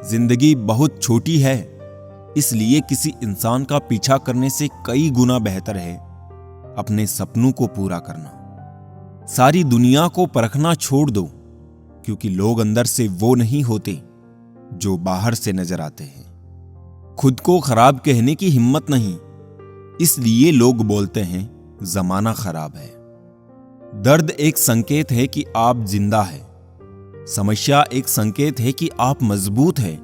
जिंदगी बहुत छोटी है, इसलिए किसी इंसान का पीछा करने से कई गुना बेहतर है अपने सपनों को पूरा करना। सारी दुनिया को परखना छोड़ दो, क्योंकि लोग अंदर से वो नहीं होते जो बाहर से नजर आते हैं। खुद को खराब कहने की हिम्मत नहीं, इसलिए लोग बोलते हैं जमाना खराब है। दर्द एक संकेत है कि आप जिंदा है, समस्या एक संकेत है कि आप मजबूत हैं,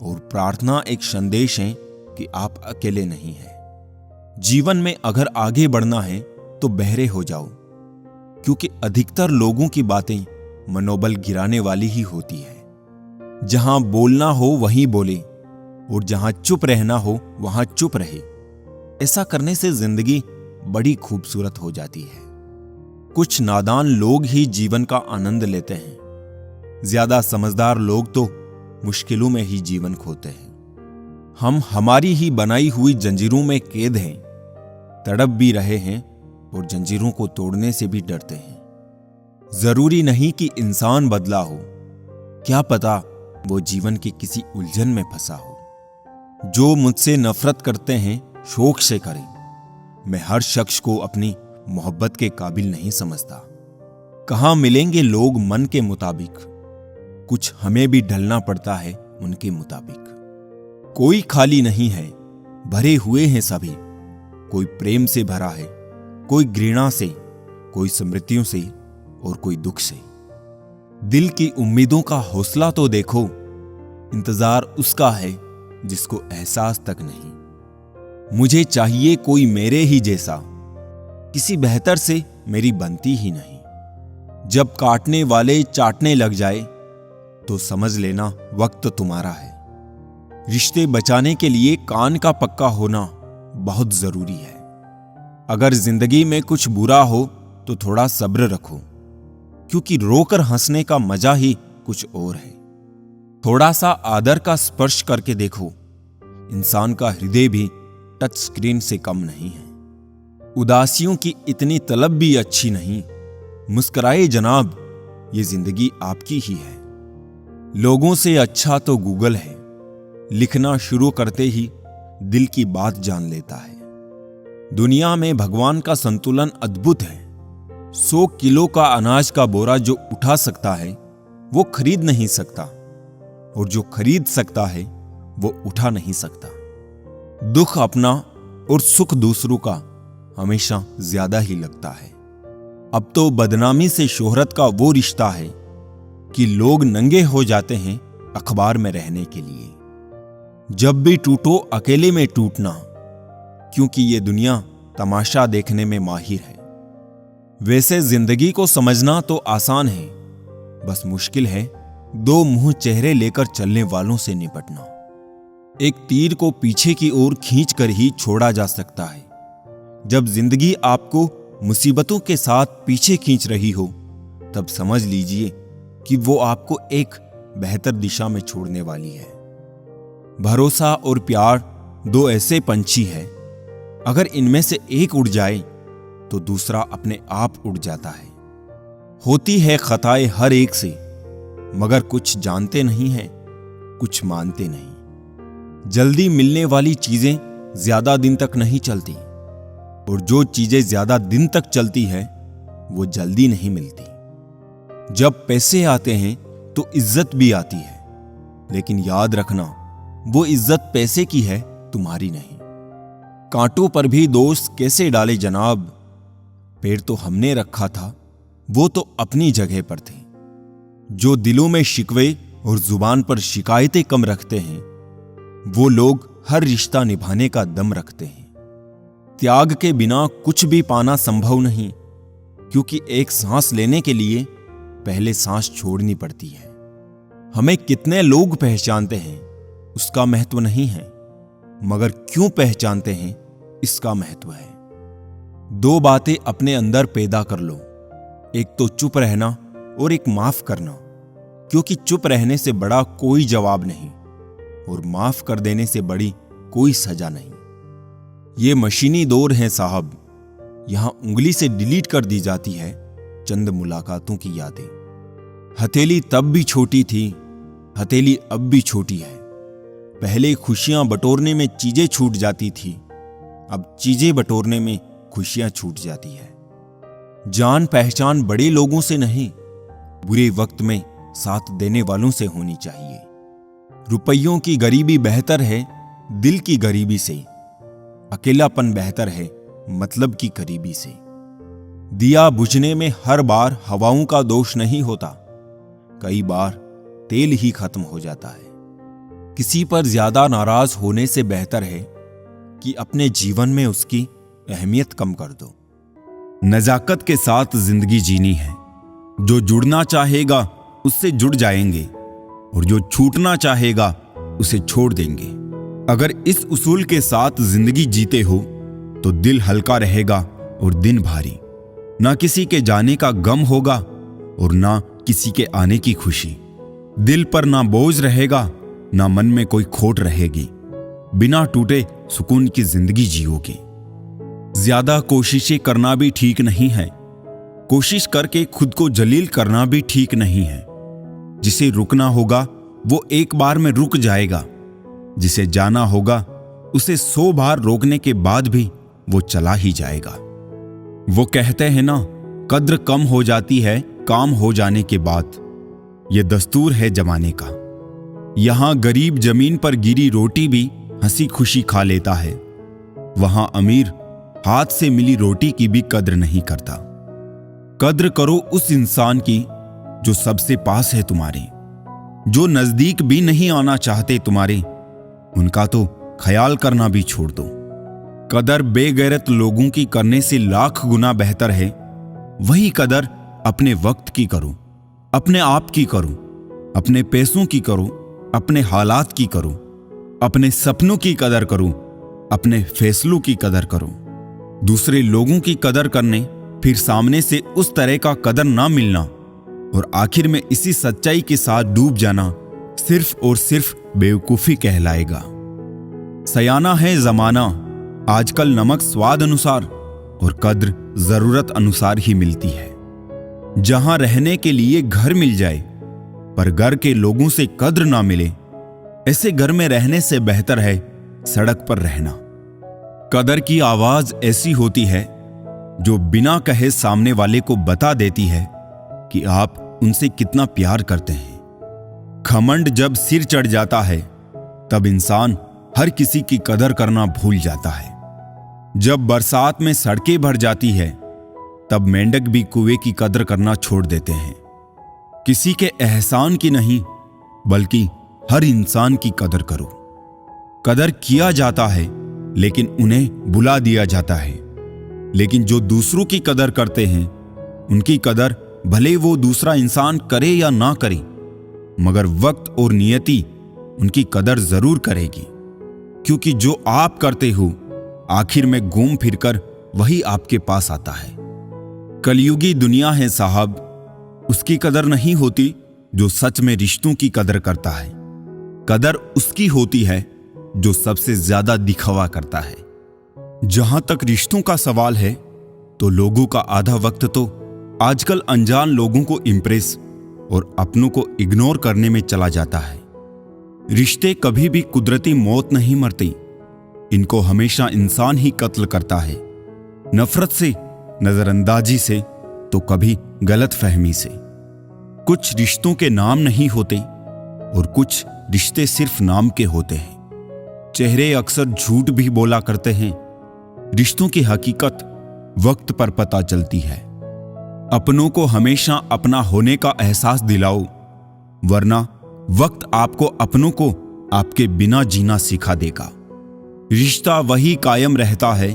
और प्रार्थना एक संदेश है कि आप अकेले नहीं हैं। जीवन में अगर आगे बढ़ना है तो बहरे हो जाओ, क्योंकि अधिकतर लोगों की बातें मनोबल गिराने वाली ही होती है। जहां बोलना हो वहीं बोले, और जहां चुप रहना हो वहां चुप रहे। ऐसा करने से जिंदगी बड़ी खूबसूरत हो जाती है। कुछ नादान लोग ही जीवन का आनंद लेते हैं, ज्यादा समझदार लोग तो मुश्किलों में ही जीवन खोते हैं। हम हमारी ही बनाई हुई जंजीरों में कैद हैं, तड़प भी रहे हैं और जंजीरों को तोड़ने से भी डरते हैं। जरूरी नहीं कि इंसान बदला हो, क्या पता वो जीवन की किसी उलझन में फंसा हो। जो मुझसे नफरत करते हैं शौक से करें, मैं हर शख्स को अपनी मोहब्बत के काबिल नहीं समझता। कहां मिलेंगे लोग मन के मुताबिक, कुछ हमें भी ढलना पड़ता है उनके मुताबिक। कोई खाली नहीं है, भरे हुए हैं सभी। कोई प्रेम से भरा है, कोई घृणा से, कोई स्मृतियों से और कोई दुख से। दिल की उम्मीदों का हौसला तो देखो, इंतजार उसका है जिसको एहसास तक नहीं। मुझे चाहिए कोई मेरे ही जैसा, किसी बेहतर से मेरी बनती ही नहीं। जब काटने वाले चाटने लग जाए तो समझ लेना वक्त तुम्हारा है। रिश्ते बचाने के लिए कान का पक्का होना बहुत जरूरी है। अगर जिंदगी में कुछ बुरा हो तो थोड़ा सब्र रखो, क्योंकि रोकर हंसने का मजा ही कुछ और है। थोड़ा सा आदर का स्पर्श करके देखो, इंसान का हृदय भी टच स्क्रीन से कम नहीं है। उदासियों की इतनी तलब भी अच्छी नहीं, मुस्कुराए जनाब, ये जिंदगी आपकी ही है। लोगों से अच्छा तो गूगल है, लिखना शुरू करते ही दिल की बात जान लेता है। दुनिया में भगवान का संतुलन अद्भुत है। 100 किलो का अनाज का बोरा जो उठा सकता है वो खरीद नहीं सकता, और जो खरीद सकता है वो उठा नहीं सकता। दुख अपना और सुख दूसरों का हमेशा ज्यादा ही लगता है। अब तो बदनामी से शोहरत का वो रिश्ता है कि लोग नंगे हो जाते हैं अखबार में रहने के लिए। जब भी टूटो अकेले में टूटना, क्योंकि ये दुनिया तमाशा देखने में माहिर है। वैसे जिंदगी को समझना तो आसान है, बस मुश्किल है दो मुंह चेहरे लेकर चलने वालों से निपटना। एक तीर को पीछे की ओर खींच कर ही छोड़ा जा सकता है। जब जिंदगी आपको मुसीबतों के साथ पीछे खींच रही हो, तब समझ लीजिए कि वो आपको एक बेहतर दिशा में छोड़ने वाली है। भरोसा और प्यार दो ऐसे पंछी हैं, अगर इनमें से एक उड़ जाए तो दूसरा अपने आप उड़ जाता है। होती है खताएं हर एक से, मगर कुछ जानते नहीं हैं, कुछ मानते नहीं। जल्दी मिलने वाली चीजें ज्यादा दिन तक नहीं चलती, और जो चीजें ज्यादा दिन तक चलती है वो जल्दी नहीं मिलती। जब पैसे आते हैं तो इज्जत भी आती है, लेकिन याद रखना वो इज्जत पैसे की है, तुम्हारी नहीं। कांटों पर भी दोस्त कैसे डाले जनाब, पैर तो हमने रखा था, वो तो अपनी जगह पर थे। जो दिलों में शिकवे और जुबान पर शिकायतें कम रखते हैं, वो लोग हर रिश्ता निभाने का दम रखते हैं। त्याग के बिना कुछ भी पाना संभव नहीं, क्योंकि एक सांस लेने के लिए पहले सांस छोड़नी पड़ती है। हमें कितने लोग पहचानते हैं उसका महत्व नहीं है, मगर क्यों पहचानते हैं इसका महत्व है। दो बातें अपने अंदर पैदा कर लो, एक तो चुप रहना और एक माफ करना, क्योंकि चुप रहने से बड़ा कोई जवाब नहीं, और माफ कर देने से बड़ी कोई सजा नहीं। ये मशीनी दौर है साहब, यहां उंगली से डिलीट कर दी जाती है चंद मुलाकातों की यादें। हथेली तब भी छोटी थी, हथेली अब भी छोटी है। पहले खुशियां बटोरने में चीजें छूट जाती थी, अब चीजें बटोरने में खुशियां छूट जाती है। जान पहचान बड़े लोगों से नहीं, बुरे वक्त में साथ देने वालों से होनी चाहिए। रुपयों की गरीबी बेहतर है दिल की गरीबी से, अकेलापन बेहतर है मतलब की करीबी से। दिया बुझने में हर बार हवाओं का दोष नहीं होता, कई बार तेल ही खत्म हो जाता है। किसी पर ज्यादा नाराज होने से बेहतर है कि अपने जीवन में उसकी अहमियत कम कर दो। नजाकत के साथ जिंदगी जीनी है, जो जुड़ना चाहेगा उससे जुड़ जाएंगे और जो छूटना चाहेगा उसे छोड़ देंगे। अगर इस उसूल के साथ जिंदगी जीते हो तो दिल हल्का रहेगा और दिन भारी। ना किसी के जाने का गम होगा और ना किसी के आने की खुशी। दिल पर ना बोझ रहेगा, ना मन में कोई खोट रहेगी। बिना टूटे सुकून की जिंदगी जियोगे। ज्यादा कोशिशें करना भी ठीक नहीं है, कोशिश करके खुद को जलील करना भी ठीक नहीं है। जिसे रुकना होगा वो एक बार में रुक जाएगा, जिसे जाना होगा उसे 100 बार रोकने के बाद भी वो चला ही जाएगा। वो कहते हैं ना, कद्र कम हो जाती है काम हो जाने के बाद। ये दस्तूर है जमाने का। यहां गरीब जमीन पर गिरी रोटी भी हंसी खुशी खा लेता है, वहां अमीर हाथ से मिली रोटी की भी कद्र नहीं करता। कद्र करो उस इंसान की जो सबसे पास है तुम्हारे, जो नजदीक भी नहीं आना चाहते तुम्हारे, उनका तो ख्याल करना भी छोड़ दो। कदर बेगैरत लोगों की करने से लाख गुना बेहतर है। वही कदर अपने वक्त की करो, अपने आप की करो, अपने पैसों की करो, अपने हालात की करो, अपने सपनों की कदर करो, अपने फैसलों की कदर करो। दूसरे लोगों की कदर करने फिर सामने से उस तरह का कदर ना मिलना और आखिर में इसी सच्चाई के साथ डूब जाना सिर्फ और सिर्फ बेवकूफी कहलाएगा। सयाना है जमाना, आजकल नमक स्वाद अनुसार और कद्र जरूरत अनुसार ही मिलती है। जहां रहने के लिए घर मिल जाए पर घर के लोगों से कद्र ना मिले, ऐसे घर में रहने से बेहतर है सड़क पर रहना। कदर की आवाज ऐसी होती है जो बिना कहे सामने वाले को बता देती है कि आप उनसे कितना प्यार करते हैं। घमंड जब सिर चढ़ जाता है तब इंसान हर किसी की कदर करना भूल जाता है। जब बरसात में सड़कें भर जाती है तब मेंढक भी कुएं की कदर करना छोड़ देते हैं। किसी के एहसान की नहीं बल्कि हर इंसान की कदर करो। कदर किया जाता है लेकिन उन्हें बुला दिया जाता है। लेकिन जो दूसरों की कदर करते हैं उनकी कदर भले वो दूसरा इंसान करे या ना करे, मगर वक्त और नियति उनकी कदर जरूर करेगी। क्योंकि जो आप करते हो आखिर में घूम फिरकर वही आपके पास आता है। कलयुगी दुनिया है साहब, उसकी कदर नहीं होती जो सच में रिश्तों की कदर करता है। कदर उसकी होती है जो सबसे ज्यादा दिखावा करता है। जहां तक रिश्तों का सवाल है तो लोगों का आधा वक्त तो आजकल अनजान लोगों को इम्प्रेस और अपनों को इग्नोर करने में चला जाता है। रिश्ते कभी भी कुदरती मौत नहीं मरते, इनको हमेशा इंसान ही कत्ल करता है। नफरत से, नजरअंदाजी से, तो कभी गलत फहमी से। कुछ रिश्तों के नाम नहीं होते और कुछ रिश्ते सिर्फ नाम के होते हैं। चेहरे अक्सर झूठ भी बोला करते हैं, रिश्तों की हकीकत वक्त पर पता चलती है। अपनों को हमेशा अपना होने का एहसास दिलाओ, वरना वक्त आपको अपनों को आपके बिना जीना सिखा देगा। रिश्ता वही कायम रहता है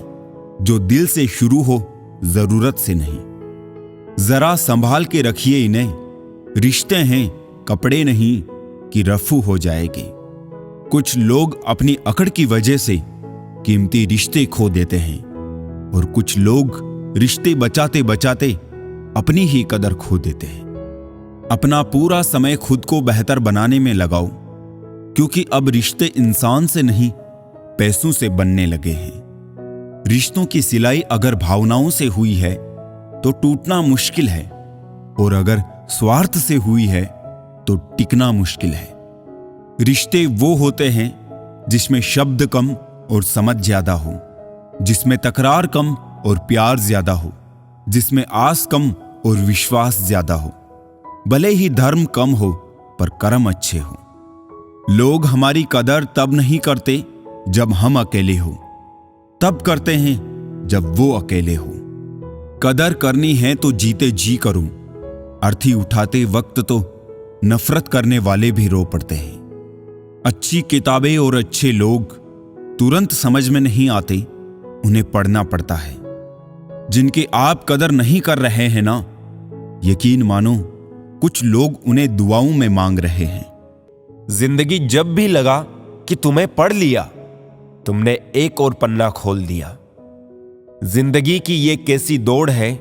जो दिल से शुरू हो, जरूरत से नहीं। जरा संभाल के रखिए इन्हें, रिश्ते हैं कपड़े नहीं कि रफू हो जाएंगे। कुछ लोग अपनी अकड़ की वजह से कीमती रिश्ते खो देते हैं और कुछ लोग रिश्ते बचाते बचाते अपनी ही कदर खो देते हैं। अपना पूरा समय खुद को बेहतर बनाने में लगाओ, क्योंकि अब रिश्ते इंसान से नहीं पैसों से बनने लगे हैं। रिश्तों की सिलाई अगर भावनाओं से हुई है तो टूटना मुश्किल है, और अगर स्वार्थ से हुई है तो टिकना मुश्किल है। रिश्ते वो होते हैं जिसमें शब्द कम और समझ ज्यादा हो, जिसमें तकरार कम और प्यार ज्यादा हो, जिसमें आस कम और विश्वास ज्यादा हो। भले ही धर्म कम हो पर कर्म अच्छे हो। लोग हमारी कदर तब नहीं करते जब हम अकेले हो, तब करते हैं जब वो अकेले हो। कदर करनी है तो जीते जी करो, अर्थी उठाते वक्त तो नफरत करने वाले भी रो पड़ते हैं। अच्छी किताबें और अच्छे लोग तुरंत समझ में नहीं आते, उन्हें पढ़ना पड़ता है। जिनकी आप कदर नहीं कर रहे हैं ना, यकीन मानो कुछ लोग उन्हें दुआओं में मांग रहे हैं। जिंदगी जब भी लगा कि तुम्हें पढ़ लिया, तुमने एक और पन्ना खोल दिया। जिंदगी की ये कैसी दौड़ है,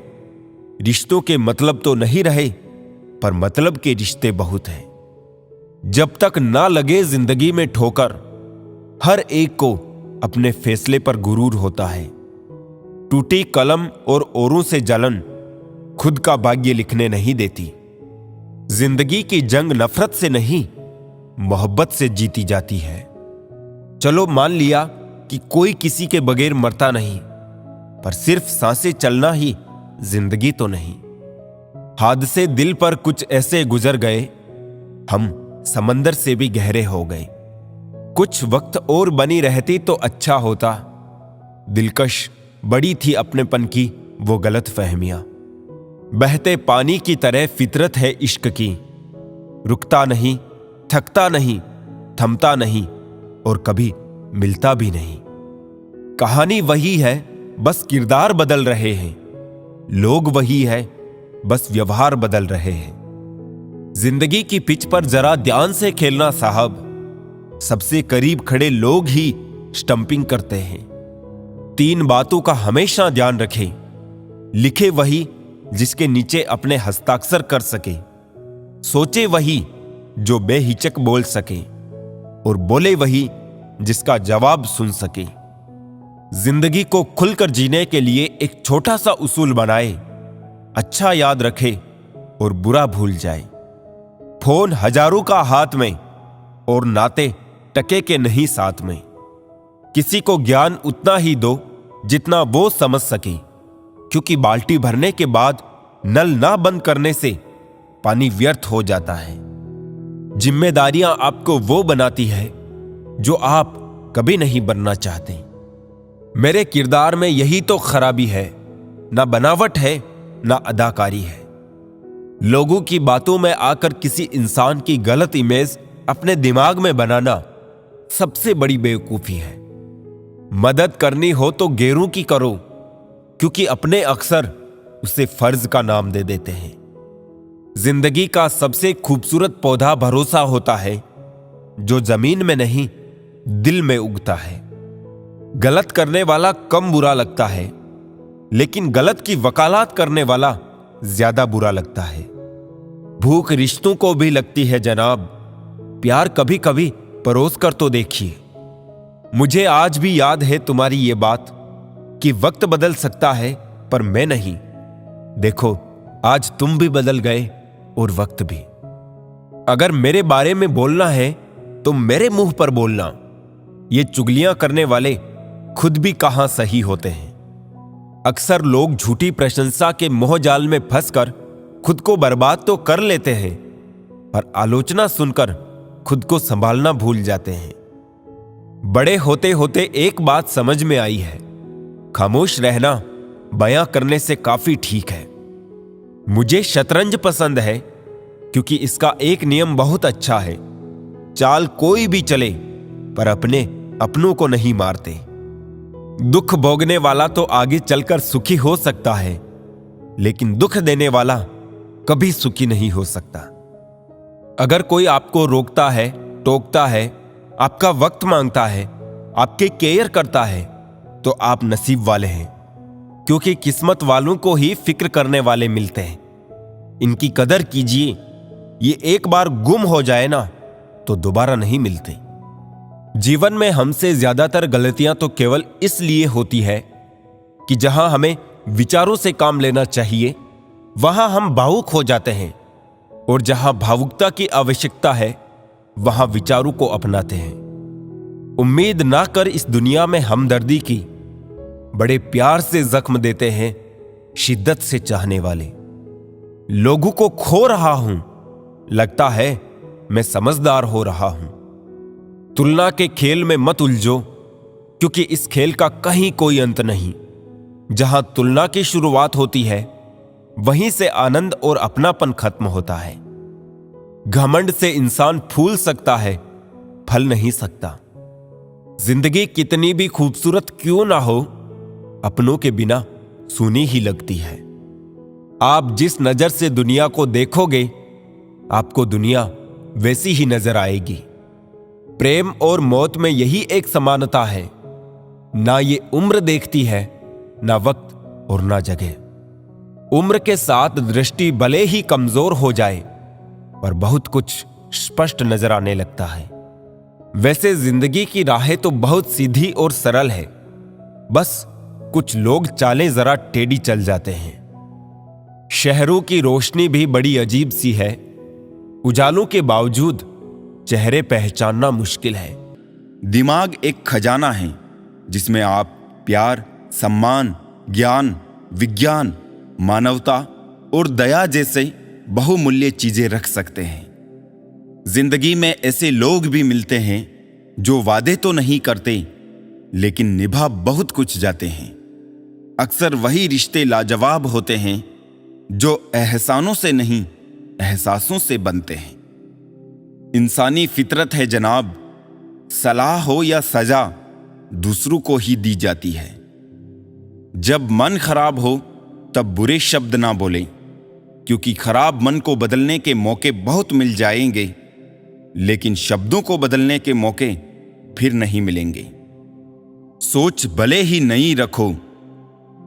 रिश्तों के मतलब तो नहीं रहे पर मतलब के रिश्ते बहुत हैं। जब तक ना लगे जिंदगी में ठोकर, हर एक को अपने फैसले पर गुरूर होता है। टूटी कलम और औरों से जलन खुद का भाग्य लिखने नहीं देती। जिंदगी की जंग नफरत से नहीं, मोहब्बत से जीती जाती है। चलो मान लिया कि कोई किसी के बगैर मरता नहीं, पर सिर्फ सांसें चलना ही जिंदगी तो नहीं। हादसे दिल पर कुछ ऐसे गुजर गए, हम समंदर से भी गहरे हो गए। कुछ वक्त और बनी रहती तो अच्छा होता। दिलकश बड़ी थी अपनेपन की वो गलत फहमियां। बहते पानी की तरह फितरत है इश्क की, रुकता नहीं, थकता नहीं, थमता नहीं और कभी मिलता भी नहीं। कहानी वही है, बस किरदार बदल रहे हैं। लोग वही है, बस व्यवहार बदल रहे हैं। जिंदगी की पिच पर जरा ध्यान से खेलना साहब। सबसे करीब खड़े लोग ही स्टंपिंग करते हैं। 3 बातों का हमेशा ध्यान रखें। लिखे वही जिसके नीचे अपने हस्ताक्षर कर सके, सोचे वही जो बेहिचक बोल सके और बोले वही जिसका जवाब सुन सके। जिंदगी को खुलकर जीने के लिए एक छोटा सा उसूल बनाए, अच्छा याद रखे और बुरा भूल जाए। फोन हजारों का हाथ में और नाते टके के नहीं साथ में। किसी को ज्ञान उतना ही दो जितना वो समझ सके, क्योंकि बाल्टी भरने के बाद नल ना बंद करने से पानी व्यर्थ हो जाता है। जिम्मेदारियां आपको वो बनाती है जो आप कभी नहीं बनना चाहते। मेरे किरदार में यही तो खराबी है, ना बनावट है ना अदाकारी है। लोगों की बातों में आकर किसी इंसान की गलत इमेज अपने दिमाग में बनाना सबसे बड़ी बेवकूफी है। मदद करनी हो तो गैरों की करो, क्योंकि अपने अक्सर उसे फर्ज का नाम दे देते हैं। जिंदगी का सबसे खूबसूरत पौधा भरोसा होता है, जो जमीन में नहीं दिल में उगता है। गलत करने वाला कम बुरा लगता है, लेकिन गलत की वकालत करने वाला ज्यादा बुरा लगता है। भूख रिश्तों को भी लगती है जनाब, प्यार कभी कभी परोस कर तो देखिए। मुझे आज भी याद है तुम्हारी ये बात कि वक्त बदल सकता है पर मैं नहीं। देखो आज तुम भी बदल गए और वक्त भी। अगर मेरे बारे में बोलना है तो मेरे मुंह पर बोलना। ये चुगलियां करने वाले खुद भी कहां सही होते हैं। अक्सर लोग झूठी प्रशंसा के मोहजाल में फंसकर खुद को बर्बाद तो कर लेते हैं, पर आलोचना सुनकर खुद को संभालना भूल जाते हैं। बड़े होते होते एक बात समझ में आई है, खामोश रहना बयां करने से काफी ठीक है। मुझे शतरंज पसंद है क्योंकि इसका एक नियम बहुत अच्छा है, चाल कोई भी चले पर अपने अपनों को नहीं मारते। दुख भोगने वाला तो आगे चलकर सुखी हो सकता है, लेकिन दुख देने वाला कभी सुखी नहीं हो सकता। अगर कोई आपको रोकता है, टोकता है, आपका वक्त मांगता है, आपके केयर करता है, तो आप नसीब वाले हैं, क्योंकि किस्मत वालों को ही फिक्र करने वाले मिलते हैं। इनकी कदर कीजिए, ये एक बार गुम हो जाए ना तो दोबारा नहीं मिलते। जीवन में हमसे ज्यादातर गलतियां तो केवल इसलिए होती है कि जहां हमें विचारों से काम लेना चाहिए वहां हम भावुक हो जाते हैं, और जहां भावुकता की आवश्यकता है वहां विचारों को अपनाते हैं। उम्मीद ना कर इस दुनिया में हमदर्दी की, बड़े प्यार से जख्म देते हैं शिद्दत से चाहने वाले। लोगों को खो रहा हूं, लगता है मैं समझदार हो रहा हूं। तुलना के खेल में मत उलझो, क्योंकि इस खेल का कहीं कोई अंत नहीं। जहां तुलना की शुरुआत होती है, वहीं से आनंद और अपनापन खत्म होता है। घमंड से इंसान फूल सकता है, फल नहीं सकता। जिंदगी कितनी भी खूबसूरत क्यों ना हो, अपनों के बिना सूनी ही लगती है। आप जिस नजर से दुनिया को देखोगे, आपको दुनिया वैसी ही नजर आएगी। प्रेम और मौत में यही एक समानता है, ना ये उम्र देखती है, ना वक्त और ना जगह। उम्र के साथ दृष्टि भले ही कमजोर हो जाए, पर बहुत कुछ स्पष्ट नजर आने लगता है। वैसे जिंदगी की राहें तो बहुत सीधी और सरल है, बस कुछ लोग चालें जरा टेढ़ी चल जाते हैं। शहरों की रोशनी भी बड़ी अजीब सी है, उजालों के बावजूद चेहरे पहचानना मुश्किल है। दिमाग एक खजाना है जिसमें आप प्यार, सम्मान, ज्ञान, विज्ञान, मानवता और दया जैसे बहुमूल्य चीजें रख सकते हैं। जिंदगी में ऐसे लोग भी मिलते हैं जो वादे तो नहीं करते, लेकिन निभा बहुत कुछ जाते हैं। अक्सर वही रिश्ते लाजवाब होते हैं जो एहसानों से नहीं, एहसासों से बनते हैं। इंसानी फितरत है जनाब, सलाह हो या सजा दूसरों को ही दी जाती है। जब मन खराब हो तब बुरे शब्द ना बोले, क्योंकि खराब मन को बदलने के मौके बहुत मिल जाएंगे, लेकिन शब्दों को बदलने के मौके फिर नहीं मिलेंगे। सोच भले ही नई रखो,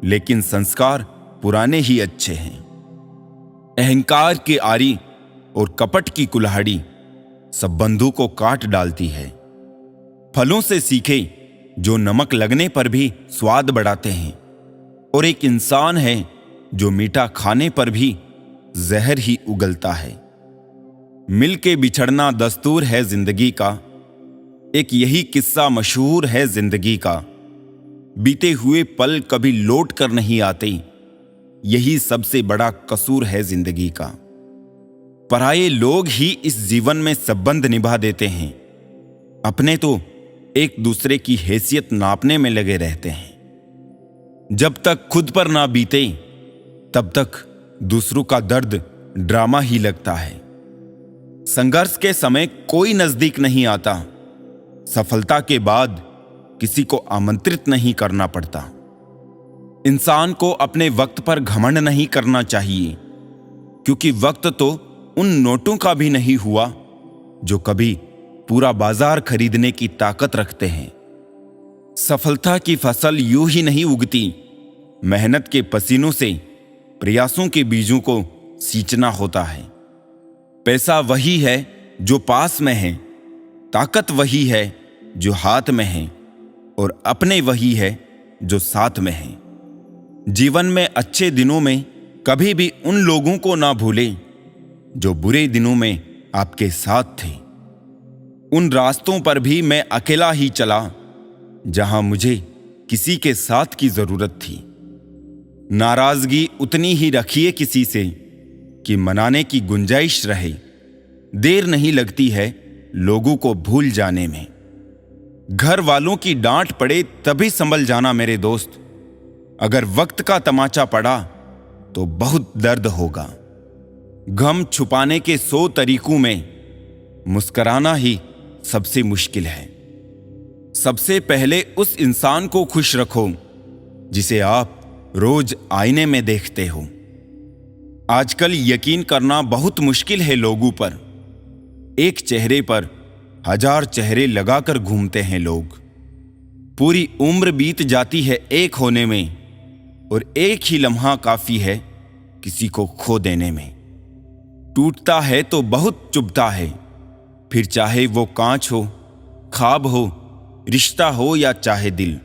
लेकिन संस्कार पुराने ही अच्छे हैं। अहंकार की आरी और कपट की कुल्हाड़ी सब बंधु को काट डालती है। फलों से सीखे जो नमक लगने पर भी स्वाद बढ़ाते हैं, और एक इंसान है जो मीठा खाने पर भी जहर ही उगलता है। मिल के बिछड़ना दस्तूर है जिंदगी का, एक यही किस्सा मशहूर है जिंदगी का। बीते हुए पल कभी लौट कर नहीं आते, यही सबसे बड़ा कसूर है जिंदगी का। पराये लोग ही इस जीवन में संबंध निभा देते हैं, अपने तो एक दूसरे की हैसियत नापने में लगे रहते हैं। जब तक खुद पर ना बीते, तब तक दूसरों का दर्द ड्रामा ही लगता है। संघर्ष के समय कोई नजदीक नहीं आता, सफलता के बाद किसी को आमंत्रित नहीं करना पड़ता। इंसान को अपने वक्त पर घमंड नहीं करना चाहिए, क्योंकि वक्त तो उन नोटों का भी नहीं हुआ जो कभी पूरा बाजार खरीदने की ताकत रखते हैं। सफलता की फसल यूं ही नहीं उगती, मेहनत के पसीनों से प्रयासों के बीजों को सींचना होता है। पैसा वही है जो पास में है, ताकत वही है जो हाथ में है, और अपने वही है जो साथ में है। जीवन में अच्छे दिनों में कभी भी उन लोगों को ना भूलें जो बुरे दिनों में आपके साथ थे। उन रास्तों पर भी मैं अकेला ही चला जहां मुझे किसी के साथ की जरूरत थी। नाराजगी उतनी ही रखिए किसी से कि मनाने की गुंजाइश रहे। देर नहीं लगती है लोगों को भूल जाने में। घर वालों की डांट पड़े तभी संभल जाना मेरे दोस्त। अगर वक्त का तमाचा पड़ा तो बहुत दर्द होगा। गम छुपाने के 100 तरीकों में मुस्कुराना ही सबसे मुश्किल है। सबसे पहले उस इंसान को खुश रखो जिसे आप रोज आईने में देखते हो। आजकल यकीन करना बहुत मुश्किल है लोगों पर। एक चेहरे पर 1000 चेहरे लगाकर घूमते हैं लोग। पूरी उम्र बीत जाती है एक होने में, और एक ही लम्हा काफी है किसी को खो देने में। टूटता है तो बहुत चुभता है, फिर चाहे वो कांच हो, ख्वाब हो, रिश्ता हो या चाहे दिल।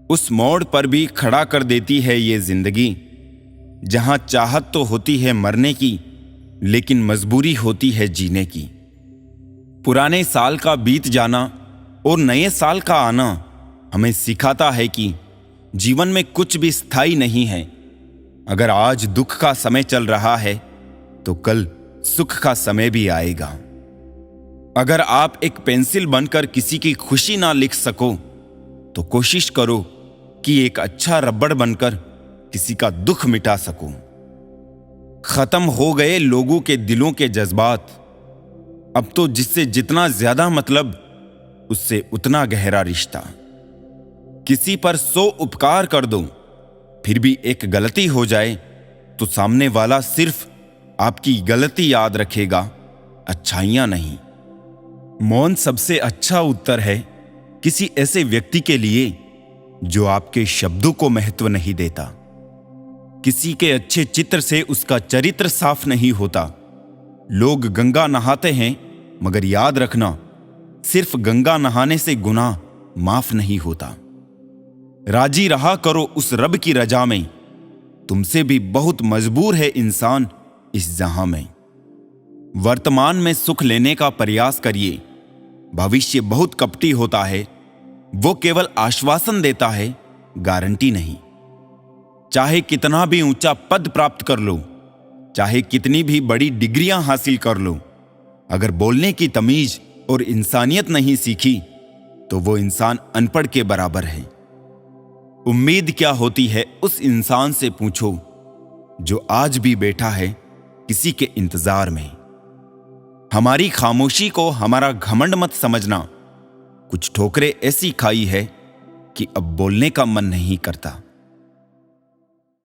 उस मोड़ पर भी खड़ा कर देती है ये जिंदगी, जहां चाहत तो होती है मरने की, लेकिन मजबूरी होती है जीने की। पुराने साल का बीत जाना और नए साल का आना हमें सिखाता है कि जीवन में कुछ भी स्थायी नहीं है। अगर आज दुख का समय चल रहा है तो कल सुख का समय भी आएगा। अगर आप एक पेंसिल बनकर किसी की खुशी ना लिख सको तो कोशिश करो कि एक अच्छा रबड़ बनकर किसी का दुख मिटा सको। खत्म हो गए लोगों के दिलों के जज्बात। अब तो जिससे जितना ज्यादा मतलब उससे उतना गहरा रिश्ता। किसी पर 100 उपकार कर दो, फिर भी एक गलती हो जाए तो सामने वाला सिर्फ आपकी गलती याद रखेगा, अच्छाइयां नहीं। मौन सबसे अच्छा उत्तर है किसी ऐसे व्यक्ति के लिए जो आपके शब्दों को महत्व नहीं देता। किसी के अच्छे चित्र से उसका चरित्र साफ नहीं होता। लोग गंगा नहाते हैं, मगर याद रखना, सिर्फ गंगा नहाने से गुनाह माफ नहीं होता। राजी रहा करो उस रब की रजा में, तुमसे भी बहुत मजबूर है इंसान इस जहां में। वर्तमान में सुख लेने का प्रयास करिए, भविष्य बहुत कपटी होता है, वो केवल आश्वासन देता है, गारंटी नहीं। चाहे कितना भी ऊंचा पद प्राप्त कर लो, चाहे कितनी भी बड़ी डिग्रियां हासिल कर लो, अगर बोलने की तमीज और इंसानियत नहीं सीखी तो वो इंसान अनपढ़ के बराबर है। उम्मीद क्या होती है उस इंसान से पूछो जो आज भी बैठा है किसी के इंतजार में। हमारी खामोशी को हमारा घमंड मत समझना, कुछ ठोकरें ऐसी खाई है कि अब बोलने का मन नहीं करता।